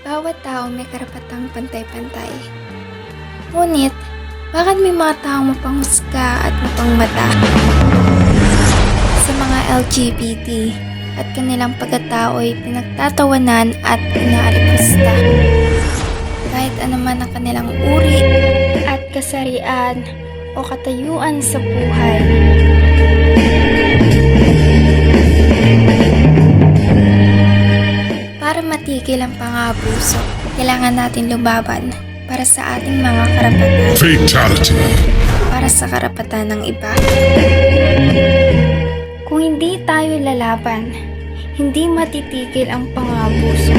Bawat tao may karapatang pantay-pantay. Ngunit, bakit may mga taong mapanghusga at mapangmata sa mga LGBT at kanilang pagkatao ay pinagtatawanan at inaalipusta? Kahit anuman ang kanilang uri at kasarian o katayuan sa buhay. Para matigil ang pang-aabuso, kailangan natin lumaban para sa ating mga karapatan. Fatality. Para sa karapatan ng iba. Kung hindi tayo lalaban, hindi matitigil ang pang-aabuso.